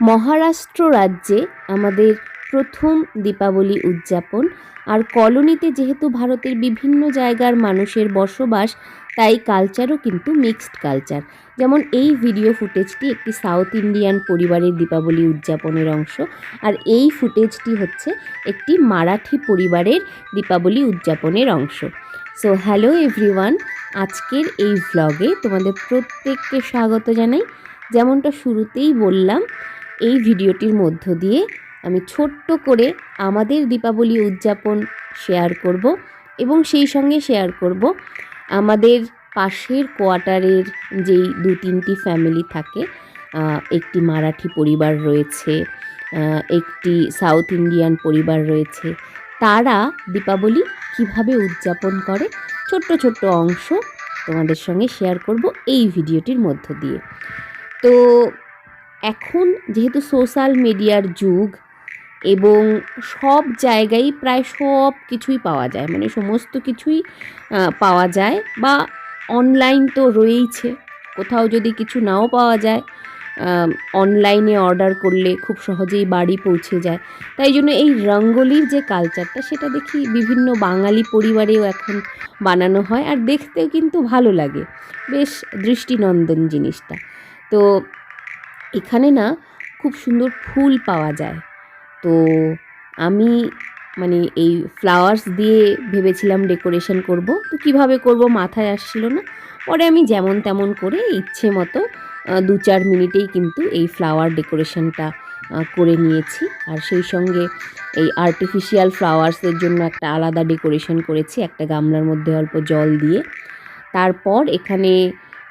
মহারাষ্ট্র রাজ্যে আমাদের প্রথম দীপাবলি উদযাপন। আর কলোনিতে যেহেতু ভারতের বিভিন্ন জায়গার মানুষের বসবাস, তাই কালচারও কিন্তু মিক্সড কালচার। যেমন এই ভিডিও ফুটেজটি একটি সাউথ ইন্ডিয়ান পরিবারের দীপাবলি উদযাপনের অংশ, আর এই ফুটেজটি হচ্ছে একটি মারাঠি পরিবারের দীপাবলি উদযাপনের অংশ। সো হ্যালো এভরিওয়ান, আজকের এই ভ্লগে তোমাদের প্রত্যেককে স্বাগত জানাই। যেমনটা শুরুতেই বললাম, এই ভিডিওটির মধ্য দিয়ে আমি ছোট্ট করে আমাদের দীপাবলি উদযাপন শেয়ার করব এবং সেই সঙ্গে শেয়ার করব আমাদের পাশের কোয়ার্টারের যেই 2-3টি ফ্যামিলি থাকে। একটি মারাঠি পরিবার রয়েছে, একটি সাউথ ইন্ডিয়ান পরিবার রয়েছে। তারা দীপাবলি কিভাবে উদযাপন করে ছোট্ট ছোট্ট অংশ তোমাদের সঙ্গে শেয়ার করব এই ভিডিওটির মধ্য দিয়ে। তো এখন যেহেতু সোশ্যাল মিডিয়ার যুগ এবং সব জায়গায় প্রায় সব কিছুই পাওয়া যায়, মানে সমস্ত কিছুই পাওয়া যায়, বা অনলাইন তো রয়েইছে। কোথাও যদি কিছু নাও পাওয়া যায়, অনলাইনে অর্ডার করলে খুব সহজেই বাড়ি পৌঁছে যায়। তাই জন্য এই রঙ্গোলির যে কালচারটা, সেটা দেখি বিভিন্ন বাঙালি পরিবারেও এখন বানানো হয়, আর দেখতেও কিন্তু ভালো লাগে, বেশ দৃষ্টিনন্দন জিনিসটা। তো এখানে না খুব সুন্দর ফুল পাওয়া যায়। তো আমি মানে এই ফ্লাওয়ার্স দিয়ে ভেবেছিলাম ডেকোরেশন করব, তো কিভাবে করব মাথায় আসছিল না। পরে আমি যেমন তেমন করে ইচ্ছে মতো 2-4 মিনিটেই কিন্তু এই ফ্লাওয়ার ডেকোরেশনটা করে নিয়েছি। আর সেই সঙ্গে এই আর্টিফিশিয়াল ফ্লাওয়ার্সের জন্য একটা আলাদা ডেকোরেশন করেছি, একটা গামলার মধ্যে অল্প জল দিয়ে। তারপর এখানে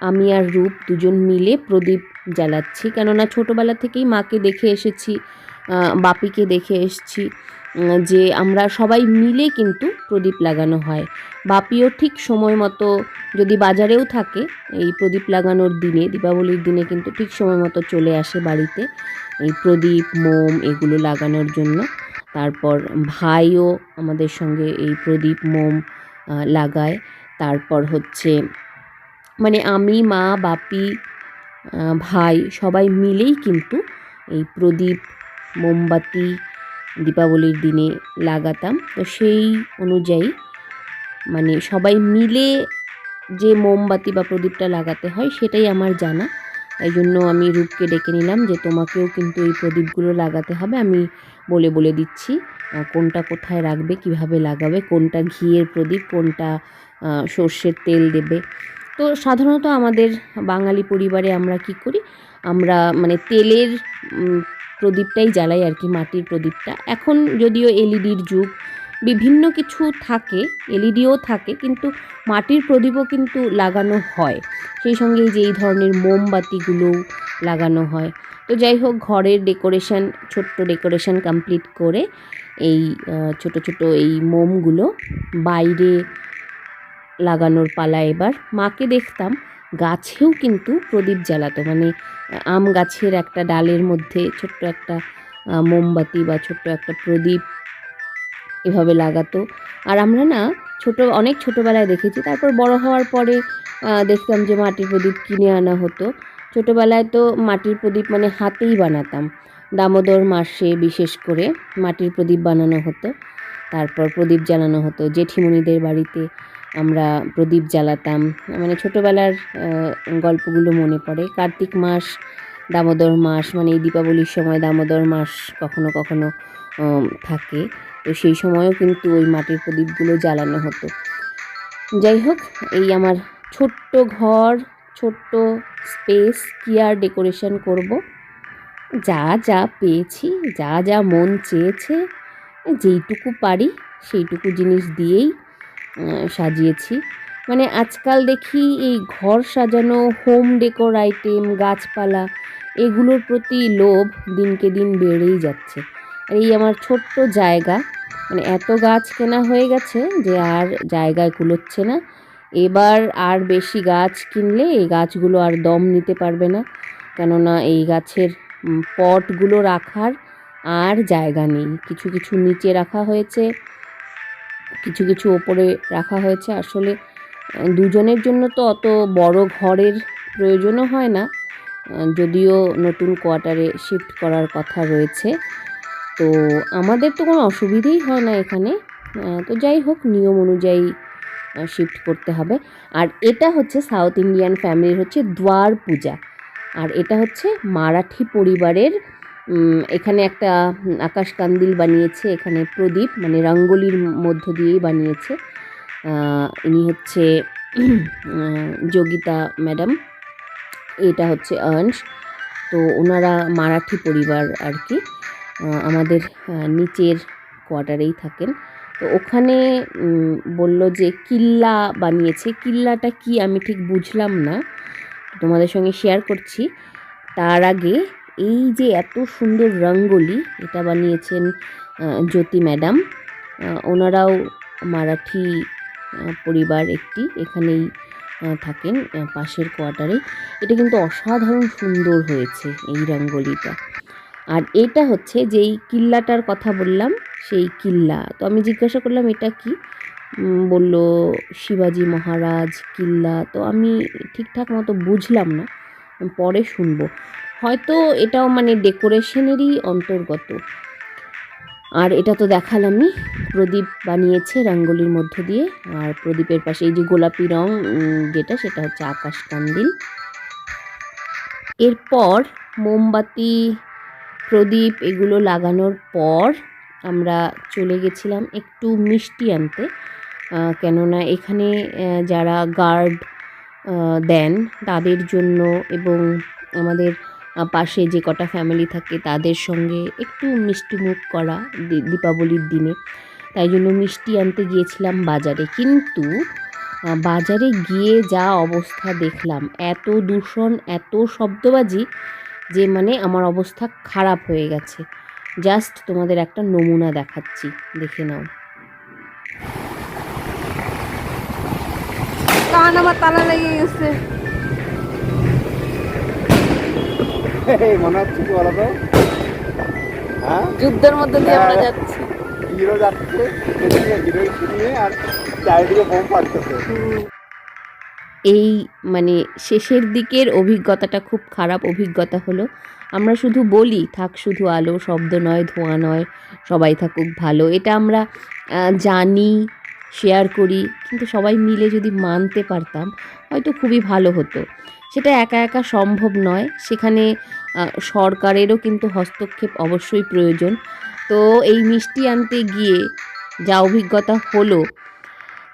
আমি আর রূপ দুজন মিলে প্রদীপ জ্বালাচ্ছি, কেননা ছোটোবেলা থেকেই মাকে দেখে এসেছি, বাপিকে দেখে এসেছি যে আমরা সবাই মিলে কিন্তু প্রদীপ লাগানো হয়। বাপিও ঠিক সময় মতো, যদি বাজারেও থাকে এই প্রদীপ লাগানোর দিনে, দীপাবলির দিনে কিন্তু ঠিক সময় মতো চলে আসে বাড়িতে এই প্রদীপ মোম এগুলো লাগানোর জন্য। তারপর ভাইও আমাদের সঙ্গে এই প্রদীপ মোম লাগায়। তারপর হচ্ছে মানে আমি, মা, বাপি, ভাই সবাই মিলেই কিন্তু এই প্রদীপ মোমবাতি দীপাবলির দিনে লাগাতাম। তো সেই অনুযায়ী মানে সবাই মিলে যে মোমবাতি বা প্রদীপটা লাগাতে হয় সেটাই আমার জানা। তাই জন্য আমি রূপকে ডেকে নিলাম যে তোমাকেও কিন্তু এই প্রদীপগুলো লাগাতে হবে। আমি বলে বলে দিচ্ছি কোনটা কোথায় রাখবে, কিভাবে লাগাবে, কোনটা ঘিয়ের প্রদীপ, কোনটা সর্ষের তেল দেবে। তো সাধারণত আমাদের বাঙালি পরিবারে আমরা কি করি, আমরা মানে তেলের প্রদীপটাই জ্বালাই আর কি, মাটির প্রদীপটা। এখন যদিও এলইডির যুগ, বিভিন্ন কিছু থাকে, এলইডিও থাকে, কিন্তু মাটির প্রদীপও কিন্তু লাগানো হয়। সেই সঙ্গে যে এই ধরনের মোমবাতিগুলোও লাগানো হয়। তো যাই হোক, ঘরের ডেকোরেশন, ছোট্ট ডেকোরেশন কমপ্লিট করে এই ছোট ছোট এই মোমগুলো বাইরে লাগানোর পালা এবার। মাকে দেখতাম গাছেও কিন্তু প্রদীপ জ্বালাতো, মানে আম গাছের একটা ডালের মধ্যে ছোট্ট একটা মোমবাতি বা ছোট্ট একটা প্রদীপ এভাবে লাগাতো। আর আমরা না অনেক ছোটোবেলায় দেখেছি। তারপর বড় হওয়ার পরে দেখতাম যে মাটির প্রদীপ কিনে আনা হতো। ছোটোবেলায় তো মাটির প্রদীপ মানে হাতেই বানাতাম। দামোদর মাসে বিশেষ করে মাটির প্রদীপ বানানো হতো, তারপর প্রদীপ জ্বালানো হতো। জেঠিমণিদের বাড়িতে আমরা প্রদীপ জ্বালাতাম। মানে ছোটোবেলার গল্পগুলো মনে পড়ে। কার্তিক মাস, দামোদর মাস, মানে এই দীপাবলির সময় দামোদর মাস কখনো কখনো থাকে। তো সেই সময়ও কিন্তু ওই মাটির প্রদীপগুলো জ্বালানো হতো। যাই হোক, এই আমার ছোট্ট ঘর, ছোট্ট স্পেস, কি আর ডেকোরেশন করব। যা যা পেয়েছি, যা যা মন চেয়েছে, যেইটুকু পারি সেইটুকু জিনিস দিয়েই সাজিয়েছি। মানে আজকাল দেখি এই ঘর সাজানো, হোম ডেকোর আইটেম, গাছপালা এগুলোর প্রতি লোভ দিনকে দিন বেড়েই যাচ্ছে। আর এই আমার ছোট্ট জায়গা, মানে এত গাছ কেনা হয়ে গেছে যে আর জায়গায় কুলোচ্ছে না। এবার আর বেশি গাছ কিনলে এই গাছগুলো আর দম নিতে পারবে না, কেননা এই গাছের পটগুলো রাখার আর জায়গা নেই। কিছু কিছু নিচে রাখা হয়েছে, কিছু কিছু ওপরে রাখা হয়েছে। আসলে দুজনের জন্য তো অত বড় ঘরের প্রয়োজনও হয় না, যদিও নতুন কোয়ার্টারে শিফট করার কথা রয়েছে। তো আমাদের তো কোনো অসুবিধেই হয় না এখানে। তো যাই হোক, নিয়ম অনুযায়ী শিফট করতে হবে। আর এটা হচ্ছে সাউথ ইন্ডিয়ান ফ্যামিলির হচ্ছে দ্বার পূজা। আর এটা হচ্ছে মারাঠি পরিবারের, এখানে একটা আকাশ কান্দিল বানিয়েছে, এখানে প্রদীপ মানে রঙ্গোলির মধ্য দিয়েই বানিয়েছে। ইনি হচ্ছে যোগিতা ম্যাডাম, এটা হচ্ছে অংশ। তো ওনারা মারাঠি পরিবার আর কি, আমাদের নিচের কোয়ার্টারেই থাকেন। তো ওখানে বলল যে কিল্লা বানিয়েছে। কিল্লাটা কি আমি ঠিক বুঝলাম না, তোমাদের সঙ্গে শেয়ার করছি। তার আগে এই যে এত সুন্দর রঙ্গোলি, এটা বানিয়েছেন জ্যোতি ম্যাডাম। ওনারাও মারাঠি পরিবার একটি, এখানেই থাকেন পাশের কোয়ার্টারে। এটা কিন্তু অসাধারণ সুন্দর হয়েছে এই রঙ্গোলিটা। আর এটা হচ্ছে যেই কিল্লাটার কথা বললাম সেই কিল্লা। তো আমি জিজ্ঞাসা করলাম এটা কি, বলল শিবাজি মহারাজ কিল্লা। তো আমি ঠিকঠাক মতো বুঝলাম না, পরে শুনবো। হয়তো এটাও মানে ডেকোরেশনেরই অন্তর্গত। আর এটা তো দেখালামই, প্রদীপ বানিয়েছে রঙ্গোলির মধ্য দিয়ে। আর প্রদীপের পাশে এই যে গোলাপি রং যেটা, সেটা হচ্ছে আকাশ কান্দিল। এরপর মোমবাতি, প্রদীপ এগুলো লাগানোর পর আমরা চলে গেছিলাম একটু মিষ্টি আনতে। কেননা এখানে যারা গার্ড দেন তাদের জন্য এবং আমাদের পাশে যে কটা ফ্যামিলি থাকে তাদের সঙ্গে একটু মিষ্টিমুখ করা দীপাবলির দিনে, তাই জন্য মিষ্টি আনতে গিয়েছিলাম বাজারে। কিন্তু বাজারে গিয়ে যা অবস্থা দেখলাম, এত দূষণ, এত শব্দবাজি, যে মানে আমার অবস্থা খারাপ হয়ে গেছে। জাস্ট তোমাদের একটা নমুনা দেখাচ্ছি, দেখে নাও। কান আমার তালা লেগে গেছে। মনে হচ্ছে কি বলতো, হ্যাঁ যুদ্ধের মধ্যে দিয়ে আমরা যাচ্ছি। হিরো যাচ্ছে হিরোইন নিয়ে, আর চারিদিকে বোম ফাটতেছে। এই মানে শেষের দিকের অভিজ্ঞতাটা খুব খারাপ অভিজ্ঞতা হলো। আমরা শুধু বলি থাক শুধু আলো, শব্দ নয়, ধোঁয়া নয়, সবাই থাকুক ভালো, এটা আমরা জানি, শেয়ার করি, কিন্তু সবাই মিলে যদি মানতে পারতাম হয়তো খুবই ভালো হতো। সেটা একা একা সম্ভব নয়, সেখানে সরকারেরও কিন্তু হস্তক্ষেপ অবশ্যই প্রয়োজন। তো এই মিষ্টি আনতে গিয়ে যা অভিজ্ঞতা হলো,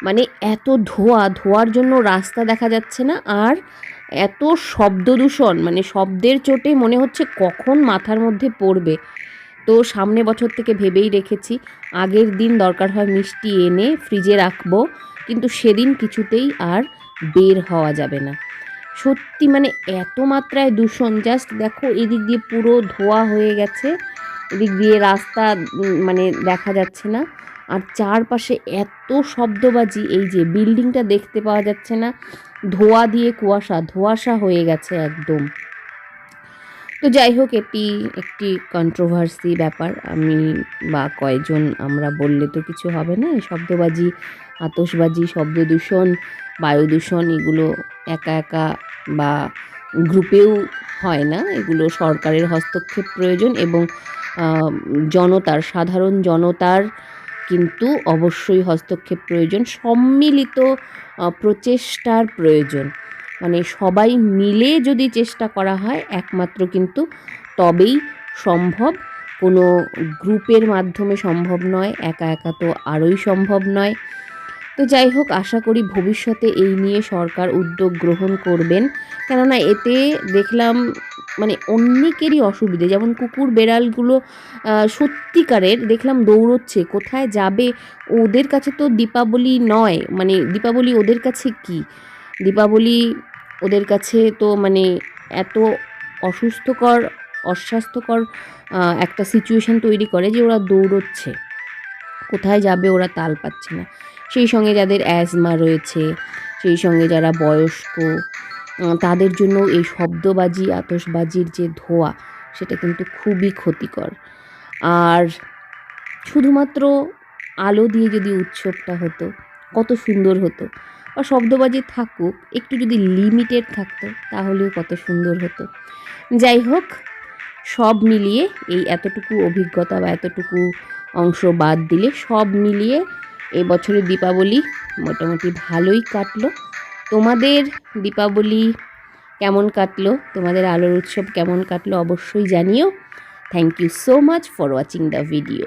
মানে এত ধোঁয়ার জন্য রাস্তা দেখা যাচ্ছে না, আর এত শব্দ দূষণ, মানে শব্দের চোটে মনে হচ্ছে কখন মাথার মধ্যে পড়বে। তো সামনে বছর থেকে ভেবেই রেখেছি, আগের দিন দরকার হয় মিষ্টি এনে ফ্রিজে রাখবো, কিন্তু সেদিন কিছুতেই আর বের হওয়া যাবে না। সত্যি মানে এত মাত্রায় দূষণ, জাস্ট দেখো এদিক দিয়ে পুরো ধোঁয়া হয়ে গেছে, এদিক দিয়ে রাস্তা মানে দেখা যাচ্ছে না, আর চারপাশে এত শব্দবাজি, এই যে বিল্ডিংটা দেখতে পাওয়া যাচ্ছে না, ধোঁয়া দিয়ে ধোঁয়াশা হয়ে গেছে একদম। তো যাই হোক, এটি একটি কন্ট্রোভার্সি ব্যাপার, আমি বা কয়েকজন আমরা বললে তো কিছু হবে না। এই শব্দবাজি, আতশবাজি, শব্দ দূষণ, বায়ু দূষণ, এগুলো একা একা বা গ্রুপেও হয় না, এগুলো সরকারের হস্তক্ষেপ প্রয়োজন এবং সাধারণ জনতার কিন্তু অবশ্যই হস্তক্ষেপ প্রয়োজন, সম্মিলিত প্রচেষ্টার প্রয়োজন। মানে সবাই মিলে যদি চেষ্টা করা হয় একমাত্র, কিন্তু তবেই সম্ভব, কোনো গ্রুপের মাধ্যমে সম্ভব নয়, একা একা তো আরোই সম্ভব নয়। তো যাই হোক, আশা করি ভবিষ্যতে এই নিয়ে সরকার উদ্যোগ গ্রহণ করবেন, কেননা এতে দেখলাম মানে অনেকেরই অসুবিধে, যেমন কুকুর বেড়ালগুলো সত্যিকারের দেখলাম দৌড়চ্ছে, কোথায় যাবে, ওদের কাছে তো দীপাবলি নয়, মানে দীপাবলি ওদের কাছে কি, দীপাবলি ওদের কাছে তো মানে এত অস্বাস্থ্যকর একটা সিচুয়েশন তৈরি করে যে ওরা দৌড়চ্ছে, কোথায় যাবে ওরা তাল পাচ্ছে না। সেই সঙ্গে যাদের অ্যাজমা রয়েছে, সেই সঙ্গে যারা বয়স্ক, তাদের জন্য এই শব্দবাজি, আতশবাজির যে ধোঁয়া, সেটা কিন্তু খুবই ক্ষতিকর। আর শুধুমাত্র আলো দিয়ে যদি উৎসবটা হতো কত সুন্দর হতো, বা শব্দবাজি থাকুক, একটু যদি লিমিটেড থাকতো তাহলেও কত সুন্দর হতো। যাই হোক, সব মিলিয়ে এই এতটুকু অভিজ্ঞতা বা এতটুকু অংশ বাদ দিলে সব মিলিয়ে এবছরের দীপাবলি মোটামুটি ভালোই কাটলো। তোমাদের দীপাবলি কেমন কাটলো, তোমাদের আলোর উৎসব কেমন কাটলো অবশ্যই জানিও। Thank you so much for watching the video.